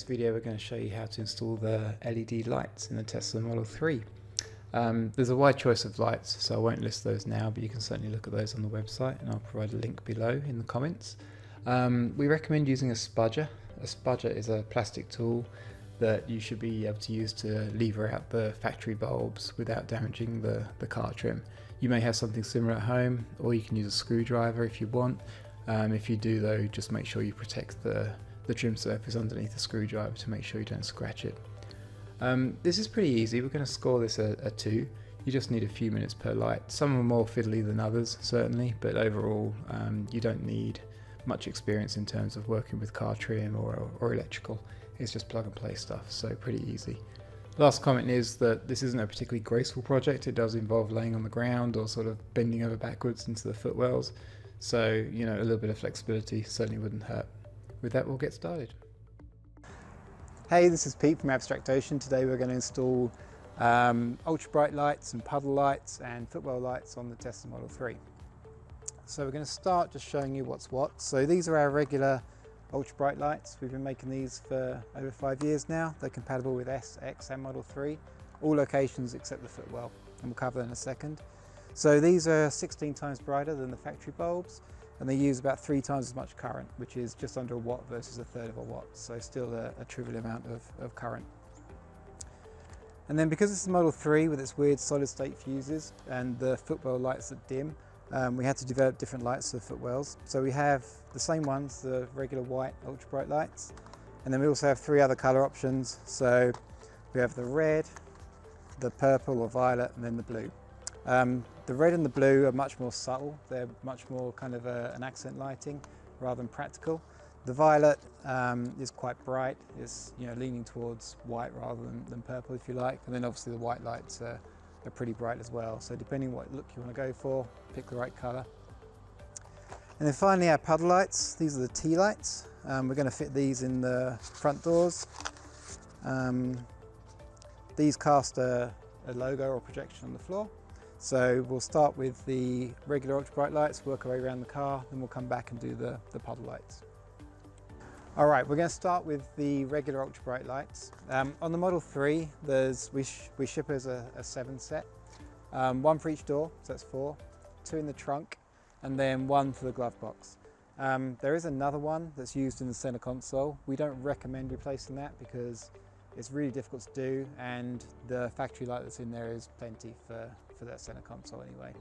video we're going to show you how to install the LED lights in the Tesla Model 3. There's a wide choice of lights, so I won't list those now, but you can certainly look at those on the website, and I'll provide a link below in the comments. We recommend using a spudger. A spudger is a plastic tool that you should be able to use to lever out the factory bulbs without damaging the car trim. You may have something similar at home, or you can use a screwdriver if you want. If you do though, just make sure you protect the trim surface underneath the screwdriver to make sure you don't scratch it. This is pretty easy. We're going to score this a 2. You just need a few minutes per light. Some are more fiddly than others, certainly, but overall you don't need much experience in terms of working with car trim or electrical. It's just plug and play stuff, so pretty easy. Last comment is that this isn't a particularly graceful project. It does involve laying on the ground or sort of bending over backwards into the footwells, so you know, a little bit of flexibility certainly wouldn't hurt. With that, we'll get started. Hey, this is Pete from Abstract Ocean. Today we're going to install ultra bright lights and puddle lights and footwell lights on the Tesla Model 3. So we're going to start just showing you what's what. So these are our regular ultra bright lights. We've been making these for over 5 years now. They're compatible with S, X and Model 3, all locations except the footwell, and we'll cover that in a second. So these are 16 times brighter than the factory bulbs, and they use about 3 times as much current, which is just under a watt versus a third of a watt, so still a trivial amount of current. And then because it's a Model 3 with its weird solid state fuses and the footwell lights that dim, we had to develop different lights for the footwells. So we have the same ones, the regular white ultra bright lights, and then we also have 3 other color options. So we have the red, the purple or violet, and then the blue. The red and the blue are much more subtle. They're much more kind of an accent lighting rather than practical. The violet is quite bright. It's leaning towards white rather than purple, if you like. And then obviously the white lights are pretty bright as well. So depending on what look you want to go for, pick the right color. And then finally our puddle lights. These are the T lights. We're going to fit these in the front doors. These cast a logo or projection on the floor. So we'll start with the regular ultra bright lights, work our way around the car, then we'll come back and do the puddle lights. All right, we're going to start with the regular ultra bright lights. On the Model 3, we ship as a 7 set. 1 for each door, so that's 4, 2 in the trunk, and then 1 for the glove box. There is another one that's used in the center console. We don't recommend replacing that because it's really difficult to do, and the factory light that's in there is plenty for that center console anyway.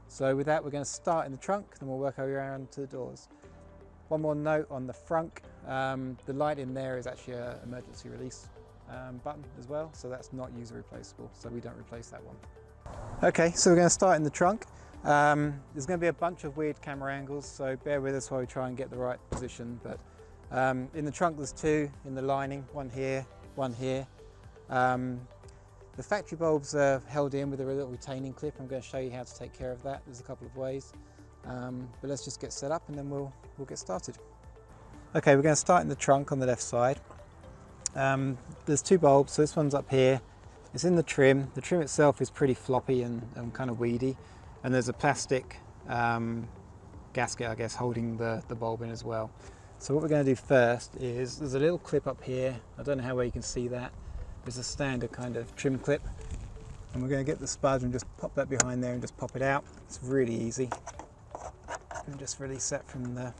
So with that, we're going to start in the trunk, then we'll work our way around to the doors. One more note on the front, the light in there is actually an emergency release button as well, so that's not user replaceable, so we don't replace that one. Okay, so we're going to start in the trunk. There's going to be a bunch of weird camera angles, so bear with us while we try and get the right position. But in the trunk there's 2 in the lining, 1 here, 1 here. The factory bulbs are held in with a little retaining clip. I'm going to show you how to take care of that. There's a couple of ways, but let's just get set up and then we'll get started. Okay, we're going to start in the trunk on the left side. There's 2 bulbs, so this one's up here. It's in the trim. The trim itself is pretty floppy and kind of weedy, and there's a plastic gasket, I guess, holding the bulb in as well. So what we're going to do first is, there's a little clip up here. I don't know how well you can see that. There's a standard kind of trim clip, and we're going to get the spudge and just pop that behind there and just pop it out. It's really easy. And just release that from the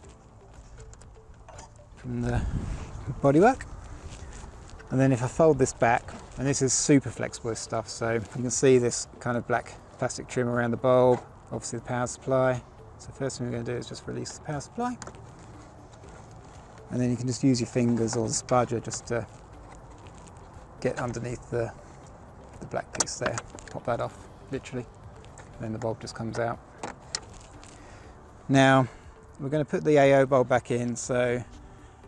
bodywork. And then if I fold this back, and this is super flexible stuff, so you can see this kind of black plastic trim around the bulb, obviously the power supply. So first thing we're going to do is just release the power supply. And then you can just use your fingers or the spudger just to get underneath the black piece there. Pop that off, literally. And then the bulb just comes out. Now, we're going to put the AO bulb back in, so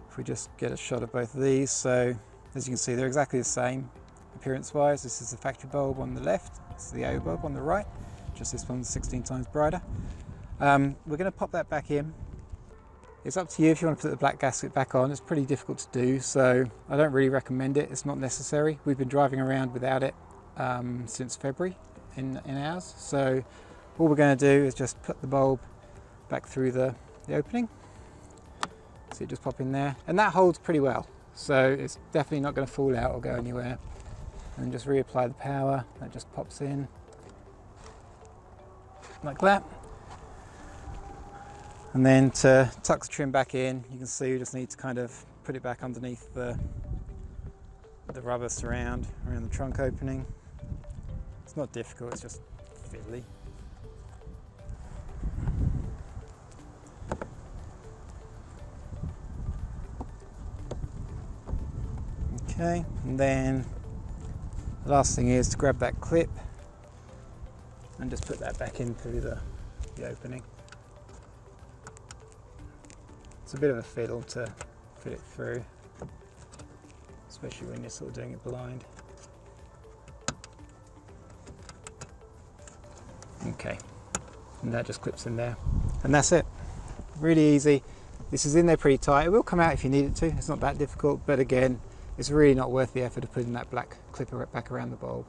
if we just get a shot of both of these. So as you can see, they're exactly the same appearance-wise. This is the factory bulb on the left, this is the AO bulb on the right, just this one's 16 times brighter. We're going to pop that back in. It's up to you if you want to put the black gasket back on. It's pretty difficult to do, so I don't really recommend it. It's not necessary. We've been driving around without it since February in ours. So all we're going to do is just put the bulb back through the opening. So you just pop in there, and that holds pretty well. So it's definitely not going to fall out or go anywhere. And just reapply the power, that just pops in like that. And then to tuck the trim back in, you can see we just need to kind of put it back underneath the rubber surround around the trunk opening. It's not difficult, it's just fiddly. Okay, and then the last thing is to grab that clip and just put that back in through the opening. It's a bit of a fiddle to fit it through, especially when you're sort of doing it blind. Okay, and that just clips in there. And that's it. Really easy. This is in there pretty tight. It will come out if you need it to. It's not that difficult, but again, it's really not worth the effort of putting that black clipper back around the bulb.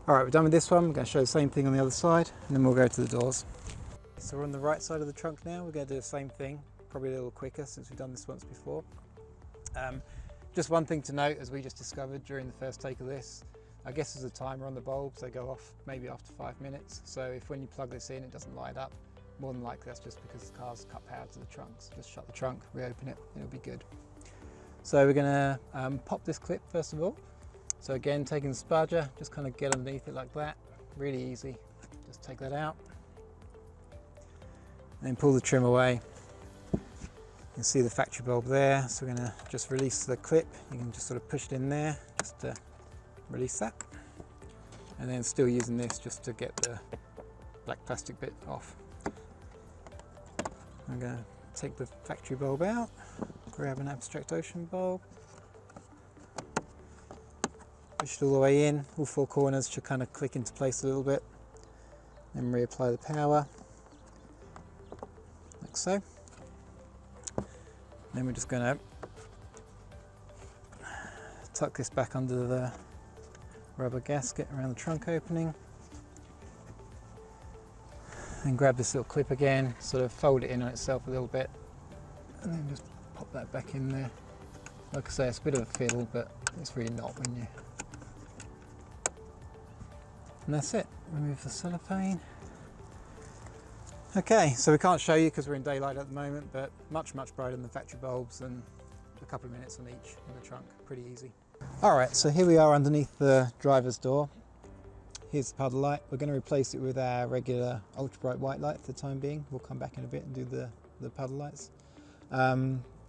Alright, we're done with this one. We're going to show the same thing on the other side, and then we'll go to the doors. So we're on the right side of the trunk now. We're going to do the same thing, probably a little quicker since we've done this once before. Just one thing to note, as we just discovered during the first take of this, I guess there's a timer on the bulbs. They go off maybe after 5 minutes. So if when you plug this in, it doesn't light up, more than likely that's just because the car's cut power to the trunk. So just shut the trunk, reopen it, and it'll be good. So we're going to pop this clip first of all. So again, taking the sparger, just kind of get underneath it like that. Really easy. Just take that out. And then pull the trim away. You can see the factory bulb there. So we're going to just release the clip. You can just sort of push it in there just to release that. And then still using this just to get the black plastic bit off. I'm going to take the factory bulb out. Grab an abstract ocean bulb, push it all the way in, all four corners should kind of click into place a little bit, then reapply the power, like so. Then we're just going to tuck this back under the rubber gasket around the trunk opening, and grab this little clip again, sort of fold it in on itself a little bit, and then just pop that back in there. Like I say, it's a bit of a fiddle, but it's really not when you... And that's it. Remove the cellophane. Okay, so we can't show you because we're in daylight at the moment, but much brighter than the factory bulbs, and a couple of minutes on each in the trunk. Pretty easy. Alright, so here we are underneath the driver's door. Here's the puddle light. We're going to replace it with our regular ultra bright white light for the time being. We'll come back in a bit and do the puddle lights.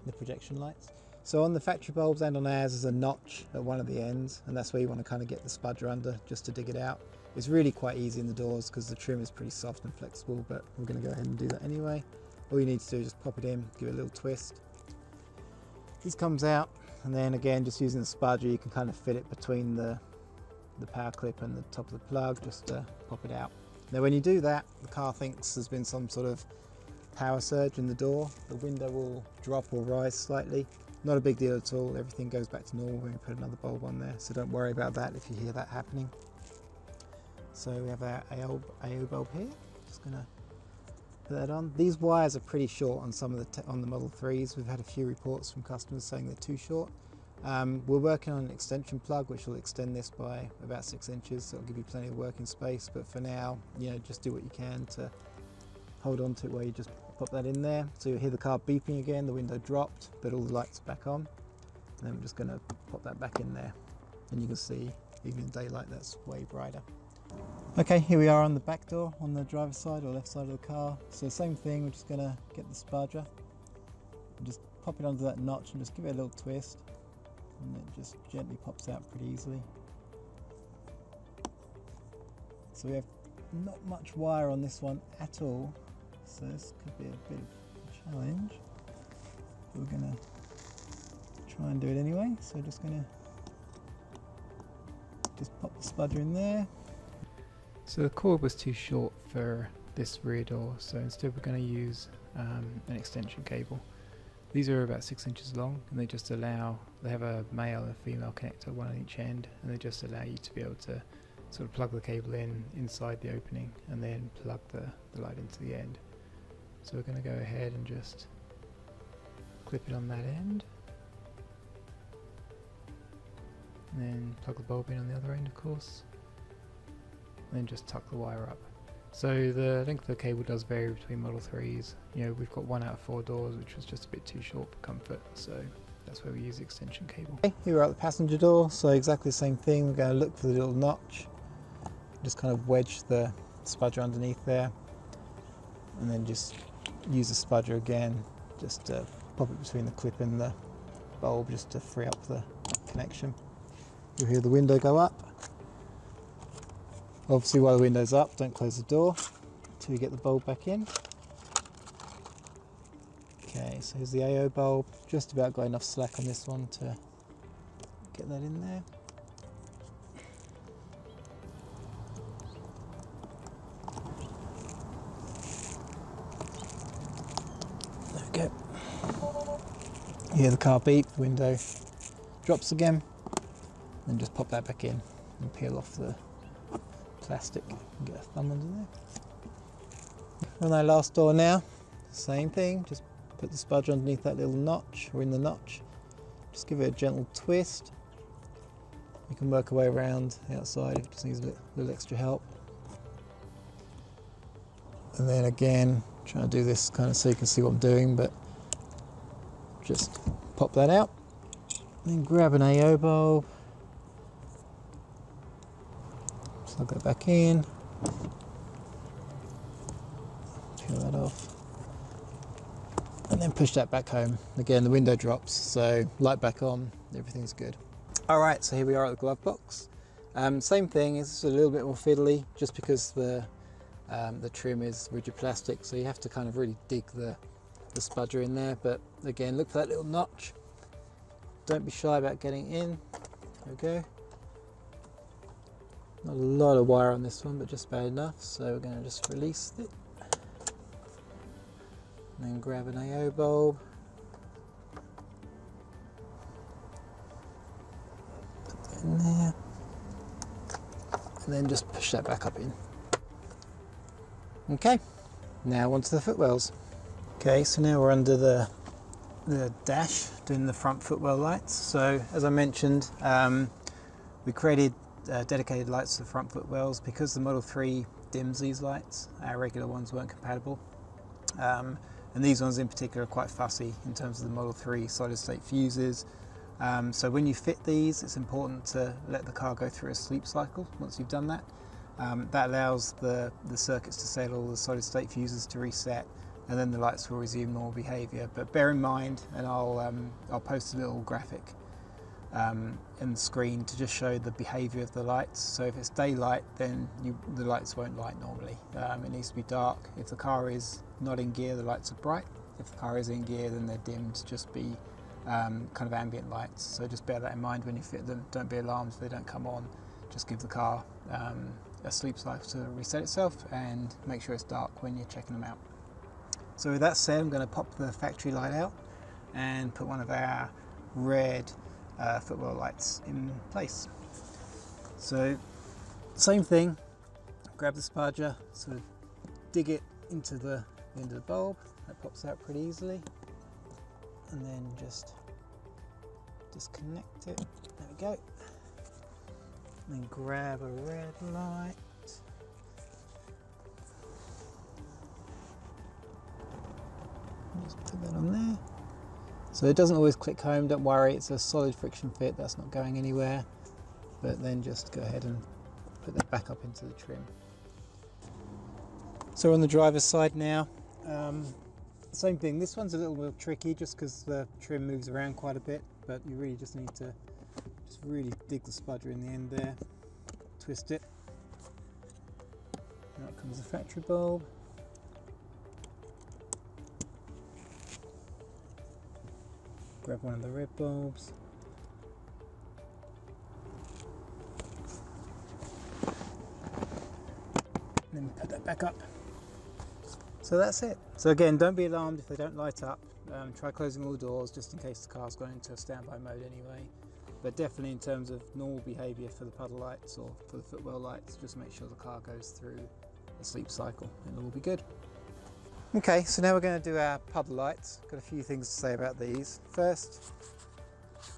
The projection lights. So on the factory bulbs and on ours is a notch at one of the ends, and that's where you want to kind of get the spudger under just to dig it out. It's really quite easy in the doors because the trim is pretty soft and flexible, but we're going to go ahead and do that anyway. All you need to do is just pop it in, give it a little twist. This comes out, and then again, just using the spudger, you can kind of fit it between the power clip and the top of the plug just to pop it out. Now when you do that, the car thinks there's been some sort of power surge in the door. The window will drop or rise slightly. Not a big deal at all. Everything goes back to normal when we put another bulb on there, so don't worry about that if you hear that happening. So we have our AO bulb here. Just gonna put that on. These wires are pretty short on some of on the Model 3s. We've had a few reports from customers saying they're too short. We're working on an extension plug which will extend this by about 6 inches, so it'll give you plenty of working space, but for now, you know, just do what you can to hold on to it where you just pop that in there. So you'll hear the car beeping again, the window dropped, but all the lights are back on. And then we're just going to pop that back in there. And you can see, even in daylight, that's way brighter. Okay, here we are on the back door, on the driver's side or left side of the car. So same thing, we're just going to get the spudger, and just pop it under that notch and just give it a little twist. And it just gently pops out pretty easily. So we have not much wire on this one at all, so this could be a bit of a challenge. We're going to try and do it anyway, so just going to just pop the spudger in there. So the cord was too short for this rear door, so instead we're going to use an extension cable. These are about 6 inches long, and they just allow, they have a male and a female connector, one on each end, and they just allow you to be able to sort of plug the cable in inside the opening and then plug the light into the end. So we're going to go ahead and just clip it on that end. and then plug the bulb in on the other end, of course, and then just tuck the wire up. So the length of the cable does vary between Model 3s. You know, we've got 1 out of 4 doors, which was just a bit too short for comfort, so that's where we use the extension cable. Okay, here we're at the passenger door, so exactly the same thing. We're going to look for the little notch, just kind of wedge the spudger underneath there, and then just use the spudger again, just to pop it between the clip and the bulb, just to free up the connection. You'll hear the window go up. Obviously while the window's up, don't close the door until you get the bulb back in. Okay, so here's the AO bulb. Just about got enough slack on this one to get that in there. There we go. You hear the car beep, the window drops again, then just pop that back in and peel off the plastic and get a thumb under there. On our last door now, same thing, just put the spudger underneath that little notch, or in the notch. Just give it a gentle twist. You can work your way around the outside if it just needs a little extra help. And then again, trying to do this kind of so you can see what I'm doing, but just pop that out. Then grab an AO bulb, plug that back in, peel that off, and then push that back home. Again, the window drops, so light back on, everything's good. All right, so here we are at the glove box. Same thing, it's a little bit more fiddly just because the trim is rigid plastic, so you have to kind of really dig the spudger in there. But again, look for that little notch. Don't be shy about getting in. There we go. Not a lot of wire on this one, but just about enough, so we're going to just release it. And then grab an AO bulb. Put that in there. And then just push that back up in. Okay, now onto the footwells. Okay, so now we're under the dash, doing the front footwell lights. So as I mentioned, we created dedicated lights to the front footwells because the Model 3 dims these lights. Our regular ones weren't compatible. And these ones in particular are quite fussy in terms of the Model 3 solid state fuses. So when you fit these, it's important to let the car go through a sleep cycle once you've done that. That allows the circuits to settle, all the solid state fuses to reset, and then the lights will resume normal behaviour. But bear in mind, and I'll post a little graphic in the screen to just show the behaviour of the lights. So if it's daylight, then the lights won't light normally. It needs to be dark. If the car is not in gear, the lights are bright. If the car is in gear, then they're dimmed to just be kind of ambient lights. So just bear that in mind when you fit them. Don't be alarmed if they don't come on. Just give the car a sleep cycle to reset itself, and make sure it's dark when you're checking them out. So with that said, I'm going to pop the factory light out and put one of our red footwell lights in place. So same thing, grab the spudger, sort of dig it into the end of the bulb. That pops out pretty easily, and then just disconnect it. There we go. And then grab a red light. Just put that on there. So it doesn't always click home, don't worry, it's a solid friction fit, that's not going anywhere. But then just go ahead and put that back up into the trim. So we're on the driver's side now. Same thing, this one's a little bit tricky just because the trim moves around quite a bit, but you really just need to just really dig the spudger in the end there, twist it. Out comes the factory bulb. Grab one of the red bulbs. And then put that back up. So that's it. So again, don't be alarmed if they don't light up. Try closing all the doors just in case the car's gone into a standby mode anyway. But definitely in terms of normal behaviour for the puddle lights or for the footwell lights, just make sure the car goes through a sleep cycle and it will be good. Okay, so now we're going to do our puddle lights. Got a few things to say about these. First,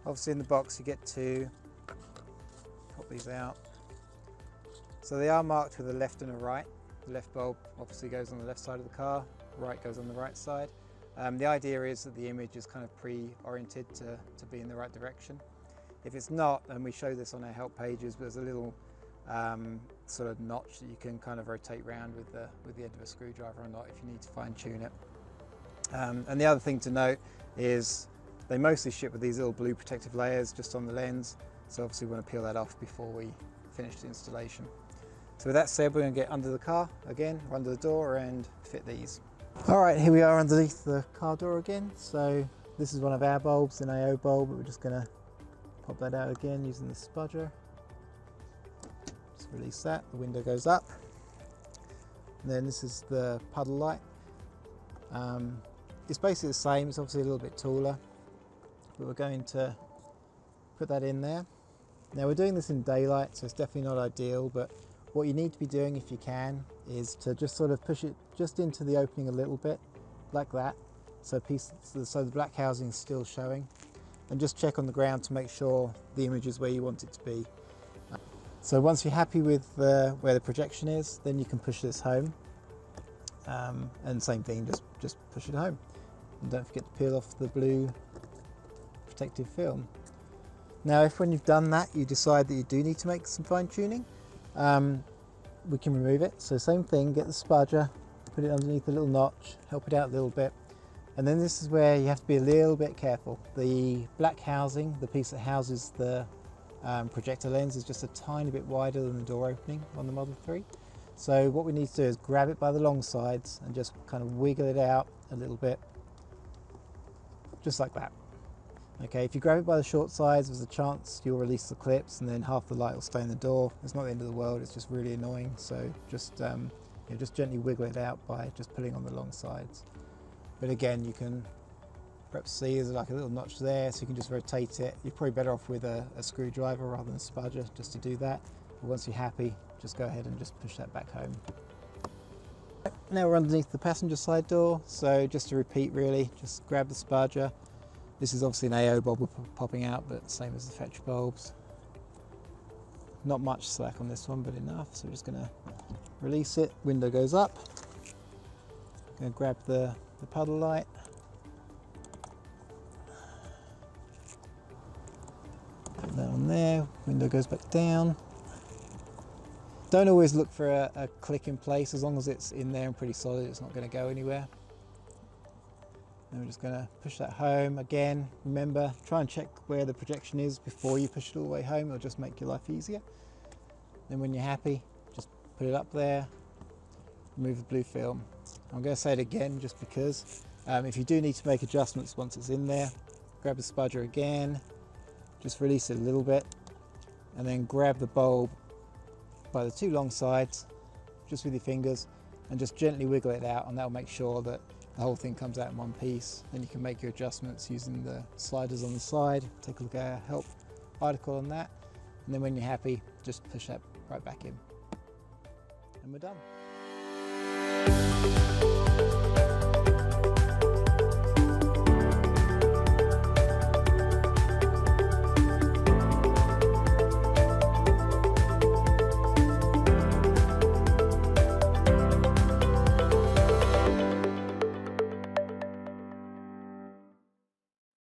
obviously in the box you get to these out. So they are marked with a left and a right. The left bulb obviously goes on the left side of the car, right goes on the right side. The idea is that the image is kind of pre-oriented to be in the right direction. If it's not, and we show this on our help pages, there's a little sort of notch that you can kind of rotate around with the end of a screwdriver or not if you need to fine tune it. And the other thing to note is they mostly ship with these little blue protective layers just on the lens, so obviously we want to peel that off before we finish the installation. So with that said, we're going to get under the car again, or under the door, and fit these. Alright, here we are underneath the car door again. So this is one of our bulbs, an AO bulb, but we're just going to pop that out again using the spudger. Just release that, the window goes up. And then this is the puddle light. It's basically the same, it's obviously a little bit taller, but we're going to put that in there. Now we're doing this in daylight, so it's definitely not ideal, but what you need to be doing if you can is to just sort of push it just into the opening a little bit, like that, so the black housing is still showing, and just check on the ground to make sure the image is where you want it to be. So once you're happy with where the projection is, then you can push this home, and same thing, just push it home. And don't forget to peel off the blue protective film. Now if when you've done that you decide that you do need to make some fine tuning, we can remove it. So same thing, get the spudger, put it underneath the little notch, help it out a little bit, and then this is where you have to be a little bit careful. The black housing, the piece that houses the projector lens, is just a tiny bit wider than the door opening on the Model 3. So what we need to do is grab it by the long sides and just kind of wiggle it out a little bit, just like that. Okay, if you grab it by the short sides, there's a chance you'll release the clips and then half the light will stay in the door. It's not the end of the world, it's just really annoying. So just just gently wiggle it out by just pulling on the long sides. But again, you can perhaps see there's like a little notch there, so you can just rotate it. You're probably better off with a screwdriver rather than a spudger just to do that. But once you're happy, just go ahead and just push that back home. Now we're underneath the passenger side door, so just to repeat really, just grab the spudger. This is obviously an AO bulb popping out, but same as the fetch bulbs. Not much slack on this one, but enough. So we're just going to release it, window goes up. Going to grab the puddle light. Put that on there, window goes back down. Don't always look for a click in place. As long as it's in there and pretty solid, it's not going to go anywhere. Then we're just going to push that home again. Remember, try and check where the projection is before you push it all the way home. It'll just make your life easier. Then when you're happy, just put it up there, remove the blue film. I'm going to say it again just because if you do need to make adjustments once it's in there, grab the spudger again, just release it a little bit, and then grab the bulb by the two long sides, just with your fingers, and just gently wiggle it out, and that'll make sure that the whole thing comes out in one piece. Then you can make your adjustments using the sliders on the side. Take a look at our help article on that, and then when you're happy, just push that right back in, and we're done.